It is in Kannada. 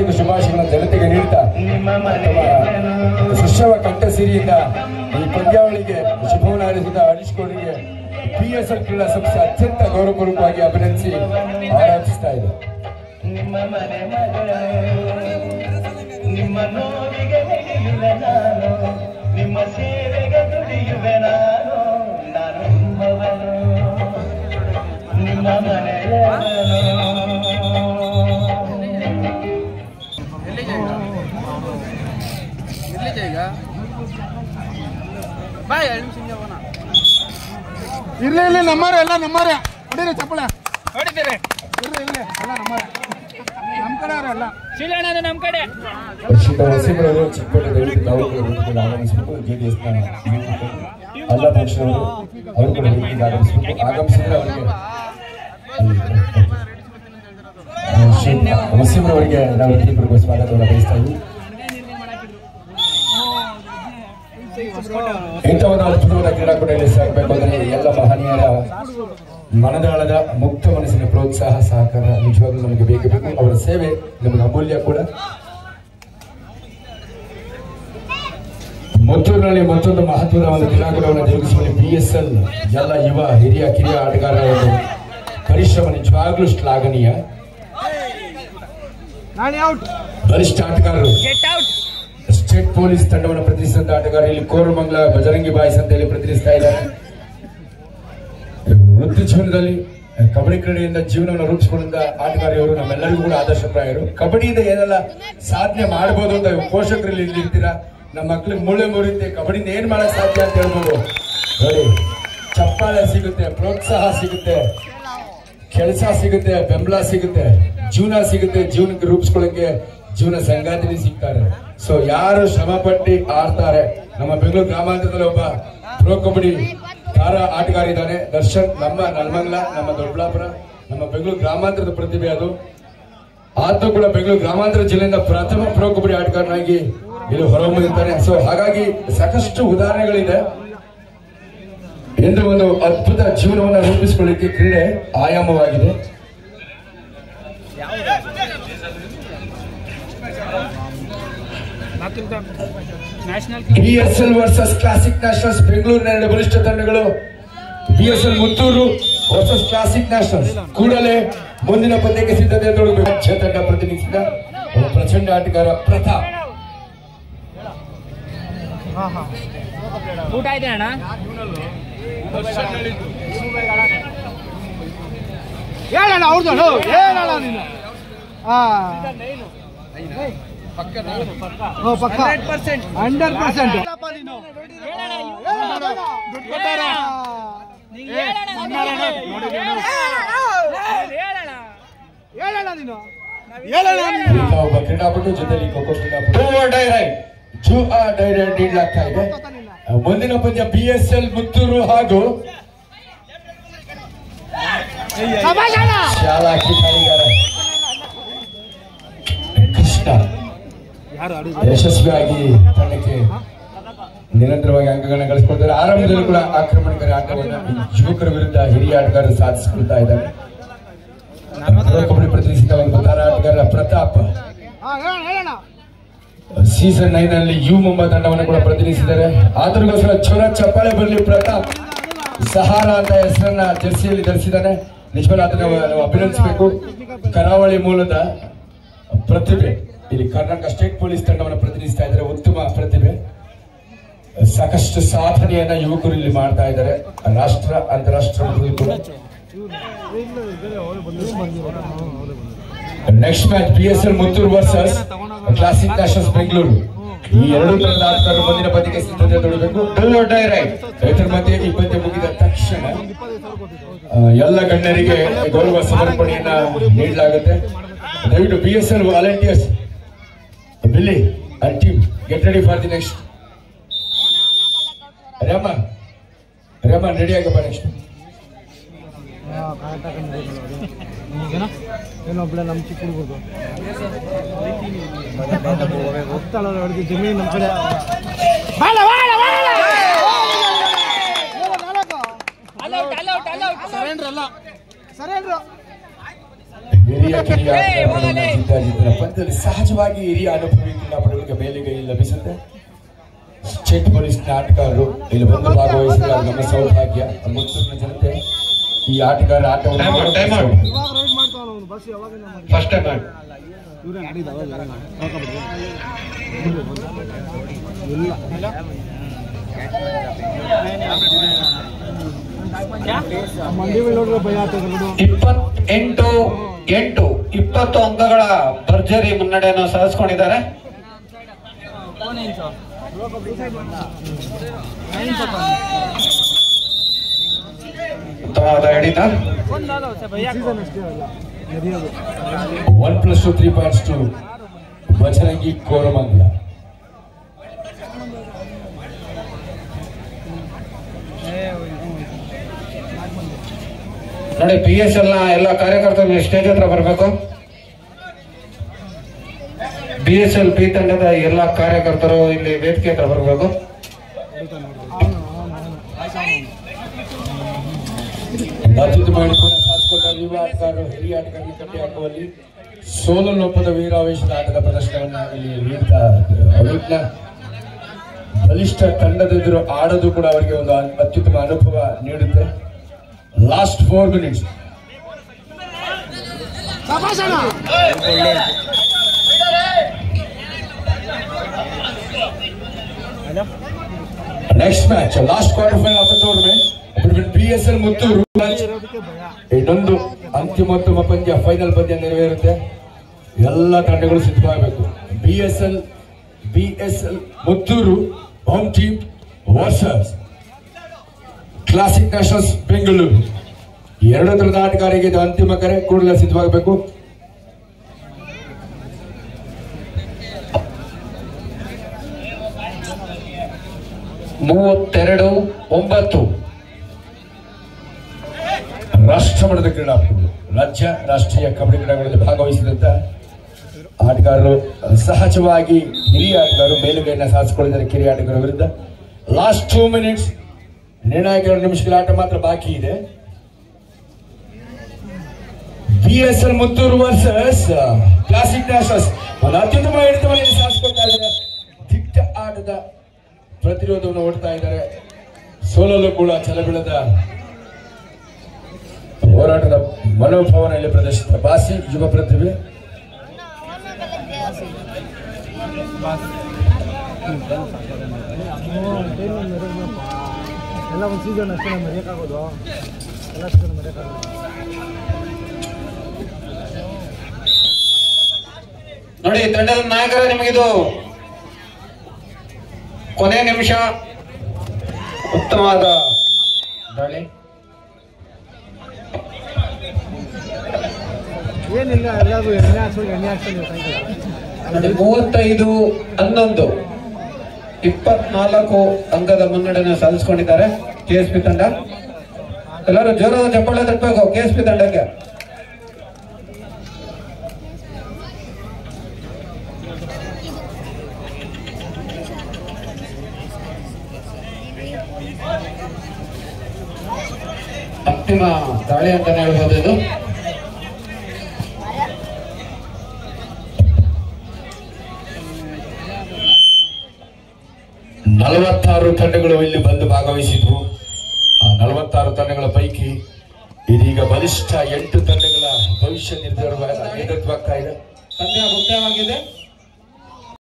ಹಾರ್ದಿಕ ಶುಭಾಶಯಗಳನ್ನು ಜನತೆಗೆ ನೀಡ್ತಾ ಸುಶ್ರವ ಕಂಠಸಿರಿಯಿಂದ ಈ ಪಂದ್ಯಾವಳಿಗೆ ಶುಭವನ್ನು ಹಾರೈಸಿದ ಹರೀಶ್ ಗೌಡರಿಗೆ PSL ಕ್ರೀಡಾ ಸಂಸ್ಥೆ ಅತ್ಯಂತ ಗೌರವಪೂರ್ವಕವಾಗಿ ಅಭಿನಂದಿಸಿ ಆರಾಧಿಸ್ತಾ ಇದೆ. ನಿಮ್ಮ ಸೇವೆಗೆ ದುಡಿಯುವೆ ನಾನು, ನಾನು ನಿಮ್ಮ ಮನೆಯವನು. ಇರ್ಲಿ ನಮ್ಮಾರೆ ಎಲ್ಲ ನಮ್ಮಾರೆ ಹೊಡೀರಿ ಚಪ್ಪಳ ಹೊಡಿತೀರಿ ಇರ್ಲಿ ಎಲ್ಲ ನಮ್ಮಾರೆ ನಮ್ಮ ಕಡೆ ಅವರೆಲ್ಲ ಶಿಲಣ್ಣ ನಮ್ಮ ಕಡೆ ವಸೀಮರವರು ಚಿಕ್ಕಪೇಟೆ ದಯವಿಟ್ಟು ತಾವು ಕೂಡ ಆಗಮಿಸಬೇಕು. JDS ಎಲ್ಲ ಪಕ್ಷದವರು ಅವರು ಕೂಡ ವೇದಿಕೆಗೆ ಆಗಮಿಸಬೇಕು. ಆಗಮಿಸಿದ್ರೆ ಅವರಿಗೆ ವಸೀಮರವರಿಗೆ ನಾವು ವೃತ್ತಿಪೂರ್ವಕ ಸ್ವಾಗತವನ್ನು ಬಯಸ್ತಾ ಇದ್ದೀವಿ. ಇಂಥ ಒಂದು ಅದ್ಭುತವಾದ ಕ್ರೀಡಾಕೂಟದಲ್ಲಿ ಸಾಗಬೇಕು ಅಂದರೆ ಎಲ್ಲ ಮಹನೀಯರ ಮನದಾಳದ ಮುಕ್ತ ಮನಸ್ಸಿನ ಪ್ರೋತ್ಸಾಹ ಸಹಕಾರ ನಿಜವಾಗ್ಲೂ ನಮಗೆ ಬೇಕೇ ಬೇಕು. ಅವರ ಸೇವೆ ನಮಗೆ ಅಮೂಲ್ಯ ಕೂಡ. ಮತ್ತೂರಿನಲ್ಲಿ ಮತ್ತೊಂದು ಮಹತ್ವದ ಒಂದು ಕ್ರೀಡಾಕೂಟವನ್ನು ಜರುಗಿಸುವಲ್ಲಿ PSL ಎಲ್ಲ ಯುವ ಹಿರಿಯ ಕಿರಿಯ ಆಟಗಾರರ ಒಂದು ಪರಿಶ್ರಮ ನಿಜವಾಗ್ಲೂ ಶ್ಲಾಘನೀಯ. ಬಲಿಷ್ಠ ಆಟಗಾರರು ಸ್ಟೇಟ್ ಪೊಲೀಸ್ ತಂಡವನ್ನು ಪ್ರತಿನಿಧಿಸಿದಂತ ಆಟಗಾರ ಇಲ್ಲಿ ಕೋರಮಂಗಲ ಬಜರಂಗಿ ಬಾಯ್ಸ್ ಅಂತ ಹೇಳಿ ಪ್ರತಿನಿಧಿಸ್ತಾ ಇದ್ದಾರೆ. ವೃತ್ತಿ ಜೀವನದಲ್ಲಿ ಕಬಡ್ಡಿ ಕ್ರೀಡೆಯಿಂದ ಜೀವನವನ್ನು ರೂಪಿಸಿಕೊಂಡ ಆಟಗಾರಿಯವರು ನಮ್ಮೆಲ್ಲರಿಗೂ ಕೂಡ ಆದರ್ಶಪ್ರಾಯರು. ಕಬಡ್ಡಿಯಿಂದ ಏನೆಲ್ಲ ಸಾಧನೆ ಮಾಡಬಹುದು ಅಂತ ಪೋಷಕರಲ್ಲಿ ಇರ್ತೀರಾ. ನಮ್ಮ ಮಕ್ಕಳಿಗೆ ಮುಳ್ಳೆ ಮುರಿಯುತ್ತೆ, ಕಬಡ್ಡಿಯಿಂದ ಏನ್ ಮಾಡಕ್ ಸಾಧ್ಯ ಅಂತ ಹೇಳ್ಬೋದು. ನೋಡಿ, ಚಪ್ಪಾಳೆ ಸಿಗುತ್ತೆ, ಪ್ರೋತ್ಸಾಹ ಸಿಗುತ್ತೆ, ಕೆಲಸ ಸಿಗುತ್ತೆ, ಬೆಂಬಲ ಸಿಗುತ್ತೆ, ಜೀವನ ಸಿಗುತ್ತೆ. ಜೀವನಕ್ಕೆ ರೂಪಿಸ್ಕೊಳ್ಳಕ್ಕೆ ಜೀವನ ಸಂಗಾತಿನಿ ಸಿಗ್ತಾರೆ. ಸೊ ಯಾರು ಶ್ರಮ ಪಟ್ಟು ಆಡ್ತಾರೆ. ನಮ್ಮ ಬೆಂಗಳೂರು ಗ್ರಾಮಾಂತರದಲ್ಲಿ ಒಬ್ಬ ಪ್ರೋ ಕಬಡ್ಡಿ ತಾರಾ ಆಟಗಾರ ಇದ್ದಾನೆ, ದರ್ಶನ್. ನಮ್ಮ ನೆಲಮಂಗಲ, ನಮ್ಮ ದೊಡ್ಡಬಳ್ಳಾಪುರ, ನಮ್ಮ ಬೆಂಗಳೂರು ಗ್ರಾಮಾಂತರದ ಪ್ರತಿಭೆ ಅದು. ಆತ ಕೂಡ ಬೆಂಗಳೂರು ಗ್ರಾಮಾಂತರ ಜಿಲ್ಲೆಯಿಂದ ಪ್ರಥಮ ಪ್ರೋ ಕಬಡ್ಡಿ ಆಟಗಾರನಾಗಿ ಇಲ್ಲಿ ಹೊರಹೊಮ್ಮಿರ್ತಾನೆ. ಸೊ ಹಾಗಾಗಿ ಸಾಕಷ್ಟು ಉದಾಹರಣೆಗಳಿದೆ. ಎಂದು ಒಂದು ಅದ್ಭುತ ಜೀವನವನ್ನು ರೂಪಿಸಿಕೊಳ್ಳಲಿಕ್ಕೆ ಕ್ರೀಡೆ ಆಯಾಮವಾಗಿದೆ. PSL versus classic nationals. ಬೆಂಗಳೂರಿನ ಎರಡು ಬಲಿಷ್ಠ ತಂಡಗಳು PSL Muttur versus classic nationals. ಕೂಡಲೇ ಮುಂದಿನ ಪಂದ್ಯಕ್ಕೆ ಸಿದ್ಧತೆ ತೊಡಗಬೇಕು. ರಾಜ್ಯ ತಂಡ ಪ್ರತಿನಿಧಿಸಿದ ಪ್ರಚಂಡ ಆಟಗಾರ ಪ್ರತಾಪ್. ಊಟ ಇದೆ ಅಣ್ಣ. ಹೇಳಣ್ಣ ಅವ್ರದ್ದು ಹೇಳಣ್ಣ ನೀನು. ಪಕ್ಕ 100%. ಒಬ್ಬ ಕ್ರೀಡಾಪಟು ಜೊತೆಲಿ ಖೋಖೋ ಕ್ರೀಡಾಪಟು ನೀಡಲಾಗ್ತಾ ಇದೆ. ಮುಂದಿನ ಪಂದ್ಯ PSL ಮುತ್ತೂರು ಹಾಗೂ ಶಾಲಾ ಕಿತಾಳಿಗಾರ ಕೃಷ್ಣ ಯಶಸ್ವಿಯಾಗಿ ತಂಡಕ್ಕೆ ನಿರಂತರವಾಗಿ ಅಂಕಗಳನ್ನು ಗಳಿಸಿಕೊಳ್ತಾರೆ. ಆರಂಭದಲ್ಲಿ ಕೂಡ ಆಕ್ರಮಣಕಾರಿ ಆಟವನ್ನು ಯುವಕರ ವಿರುದ್ಧ ಹಿರಿಯ ಆಟಗಾರರು ಸಾಧಿಸಿಕೊಳ್ತಾ ಇದ್ದಾರೆ. ಕಬಡ್ಡಿ ಪ್ರತಿನಿಧಿಸಿದ ಒಂದು ತಾರಾ ಆಟಗಾರ ಪ್ರತಾಪ್ ಸೀಸನ್ 9 ನಲ್ಲಿ ಯು ಮುಂಬೈ ತಂಡವನ್ನು ಕೂಡ ಪ್ರತಿನಿಧಿಸಿದ್ದಾರೆ. ಆತನಿಗೋಸ್ಕರ ಚೊರ ಚಪ್ಪಾಳೆ ಬರಲಿ. ಪ್ರತಾಪ್ ಸಹಾರ ಅಂತ ಹೆಸರನ್ನ ಜರ್ಸಿಯಲ್ಲಿ ಧರಿಸಿದ್ದಾನೆ. ನಿಜವಾಗ್ಲೂ ಅದನ್ನ ನಾವು ಅಭಿನಂದಿಸಬೇಕು. ಕರಾವಳಿ ಮೂಲದ ಪ್ರತಿಭೆ. ಇಲ್ಲಿ ಕರ್ನಾಟಕ ಸ್ಟೇಟ್ ಪೊಲೀಸ್ ತಂಡವನ್ನು ಪ್ರತಿನಿಧಿಸ್ತಾ ಇದ್ದಾರೆ. ಉತ್ತಮ ಪ್ರತಿಭೆ, ಸಾಕಷ್ಟು ಸಾಧನೆಯನ್ನ ಯುವಕರು ಇಲ್ಲಿ ಮಾಡ್ತಾ ಇದ್ದಾರೆ. ರಾಷ್ಟ್ರ ಅಂತಾರಾಷ್ಟ್ರ ಮಟ್ಟದಲ್ಲಿ ಕೂಡ. Next match PSL Muttur versus classic nationals Bengaluru. ಈ ಎರಡು ತಂಡದ ಆಟಗಾರರು ಮುಂದಿನ ಪಂದ್ಯಕ್ಕೆ ಸಿದ್ಧತೆ ತೊಡಗಬೇಕು. ರೈತರ ಮಧ್ಯೆ ಈ ಪಂದ್ಯ ಮುಗಿದ ತಕ್ಷಣ ಎಲ್ಲ ಗಣ್ಯರಿಗೆ ಗೌರವ ಸಮರ್ಪಣೆಯನ್ನ ನೀಡಲಾಗುತ್ತೆ. ದಯವಿಟ್ಟು PSL volunteers Billy and team get ready for the next. Raman ready ಆಗಪ್ಪ. ನೆಕ್ಸ್ಟ್ ಏನೊಬ್ಳೆ ನಮ್ಮ ಚಿಕ್ಕ ಹುಡುಗರು ಹೋಗ್ತಾಳ ಹೊಡೆದು ಜಮೀನು ನಮ್ಮ ಕಡೆ. ಸರೆಂಡ್ರ್ ಅಲ್ಲ, ಸರೆಂಡ್ರು. ಹಿರಿಯ ಕಿರಿಯ ಜಿದ್ದಾಜಿದ್ದರ ಪಂದ್ಯದಲ್ಲಿ ಸಹಜವಾಗಿ ಹಿರಿಯ ಅನುಭವಿ ಕ್ರೀಡಾಪಟುಗಳಿಗೆ ಮೇಲುಗೈ ಲಭಿಸುತ್ತೆ. ಸ್ಟೇಟ್ ಪೊಲೀಸ್ ಆಟಗಾರರು ಇಲ್ಲಿ ಬಂದು ಭಾಗವಹಿಸಿದ ನಮ್ಮ ಸೌಭಾಗ್ಯ. ಮುತ್ತೂರಿನ ಜನತೆ ಈ ಆಟಗಾರ ಆಟವನ್ನು ಫಸ್ಟ್ ಟೈಮ್ ಎಂಟು 20 ಅಂಕಗಳ ಭರ್ಜರಿ ಮುನ್ನಡೆಯನ್ನು ಸಾಧಿಸಿಕೊಂಡಿದ್ದಾರೆ. ಉತ್ತಮವಾದ ಹಿಡಿತ. 1+2 3 points to ಬಜರಂಗಿ ಕೋರಮಂಗಲ. ನೋಡಿ, PSL ನ ಎಲ್ಲ ಕಾರ್ಯಕರ್ತರು ಸ್ಟೇಜ್ ಹತ್ರ ಬರಬೇಕು. BSL B ತಂಡದ ಎಲ್ಲ ಕಾರ್ಯಕರ್ತರು ಇಲ್ಲಿ ವೇದಿಕೆ ಹತ್ರ ಬರಬೇಕು. ಅತ್ಯುತ್ತಮ ಹಿಡಿತವನ್ನು ಸಾಧಿಸಿಕೊಂಡ ಯುವ ಆಟಗಾರರು ಹಿರಿಯ ಆಟಗಾರರಿಗೆ ಕಟ್ಟಿ ಹಾಕುವಲ್ಲಿ ಸೋಲನ್ನೊಪ್ಪದ ವೀರಾವೇಶದ ಆಟದ ಪ್ರದರ್ಶನವನ್ನ ಇಲ್ಲಿ ನೀಡ್ತಾ ಅವರಿನ ಬಲಿಷ್ಠ ತಂಡದೆದುರು ಆಡೋದು ಕೂಡ ಅವರಿಗೆ ಒಂದು ಅತ್ಯುತ್ತಮ ಅನುಭವ ನೀಡುತ್ತೆ. Last 4 minutes. Next match, last quarter final of the tournament between PSL Muttur. ಇನ್ನೊಂದು ಅಂತಿಮೋತ್ತಮ ಪಂದ್ಯ, ಫೈನಲ್ ಪಂದ್ಯ ನೆರವೇರುತ್ತೆ. ಎಲ್ಲ ತಂಡಗಳು ಸಿದ್ಧವಾಗಬೇಕು. BSL Muttur home team versus classic nationals Bengaluru. ಎರಡು ತರದ ಆಟಗಾರರಿಗೆ ಇದು ಅಂತಿಮ ಕರೆ. ಕೂಡಲೇ ಸಿದ್ಧವಾಗಬೇಕು. ರಾಷ್ಟ್ರ ಮಟ್ಟದ ಕ್ರೀಡಾಪಟುಗಳು, ರಾಜ್ಯ ರಾಷ್ಟ್ರೀಯ ಕಬಡ್ಡಿ ಕ್ರೀಡಾಗಳಲ್ಲಿ ಭಾಗವಹಿಸಿದಂತ ಆಟಗಾರರು ಸಹಜವಾಗಿ ಹಿರಿಯ ಆಟಗಾರರು ಮೇಲುಗೈಯನ್ನು ಸಾಧಿಸಿಕೊಂಡಿದ್ದಾರೆ ಕಿರಿಯ ಆಟಗಾರರ ವಿರುದ್ಧ. ಲಾಸ್ಟ್ 2 minutes, ನಿರ್ಣಾಯಕ 2 ನಿಮಿಷಗಳ ಆಟ ಮಾತ್ರ ಬಾಕಿ ಇದೆ. BSL Muttur versus classic nationals ಒಂದು ಅತ್ಯುತ್ತಮ ಹಿಡಿತವನ್ನು ಸಾಧಿಸಿಕೊಳ್ತಾ ಇದ್ದಾರೆ. ದಿಟ್ಟ ಆಟದ ಪ್ರತಿರೋಧವನ್ನು ಓಡ್ತಾ ಇದ್ದಾರೆ. ಸೋಲಲು ಕೂಡ ಛಲಬಿಡದ ಹೋರಾಟದ ಮನೋಭಾವನೆ ಇಲ್ಲಿ ಪ್ರದರ್ಶಿತ. ಬಾಸಿ ಯುವ ಪ್ರತಿಭೆ. ಎಲ್ಲ ಒಂದು ಸೀಸನ್ ಅಷ್ಟೇ ಮರೆಯೋಕ್ಕಾಗೋದು. ಎಲ್ಲ ಮರೆಯೋಕ್ಕಾಗೋದು. ನೋಡಿ, ತಂಡದ ನಾಯಕರ ನಿಮಗಿದು ಕೊನೆ ನಿಮಿಷ. ಉತ್ತಮವಾದ ದಾಳಿ. ಏನಿಲ್ಲ, ಎಲ್ಲರೂ ಎಣ್ಣೆ ಹಾಕ್ಸೋದು 35-11 24 ಅಂಕದ ಮುನ್ನಡೆಯನ್ನು ಸಾಧಿಸಿಕೊಂಡಿದ್ದಾರೆ KSP ತಂಡ. ಎಲ್ಲರೂ ಜೋರಾದ ಚಪ್ಪಾಳೆ ತಟ್ಟಬೇಕು KSP ತಂಡಕ್ಕೆ. ಅಂತಿಮ ದಾಳಿ ಅಂತಾನೆ ಹೇಳ್ಬೋದು ಇದು. ನಲವತ್ತಾರು ತಂಡಗಳು ಇಲ್ಲಿ ಬಂದು ಭಾಗವಹಿಸಿದ್ವು. ಆ 46 ತಂಡಗಳ ಪೈಕಿ ಇದೀಗ ಬಲಿಷ್ಠ 8 ತಂಡಗಳ ಭವಿಷ್ಯ ನಿರ್ಧಾರವಾಗ್ತಾ ಇದೆ. ಪಂದ್ಯ ಮುಕ್ತಾಯವಾಗಿದೆ.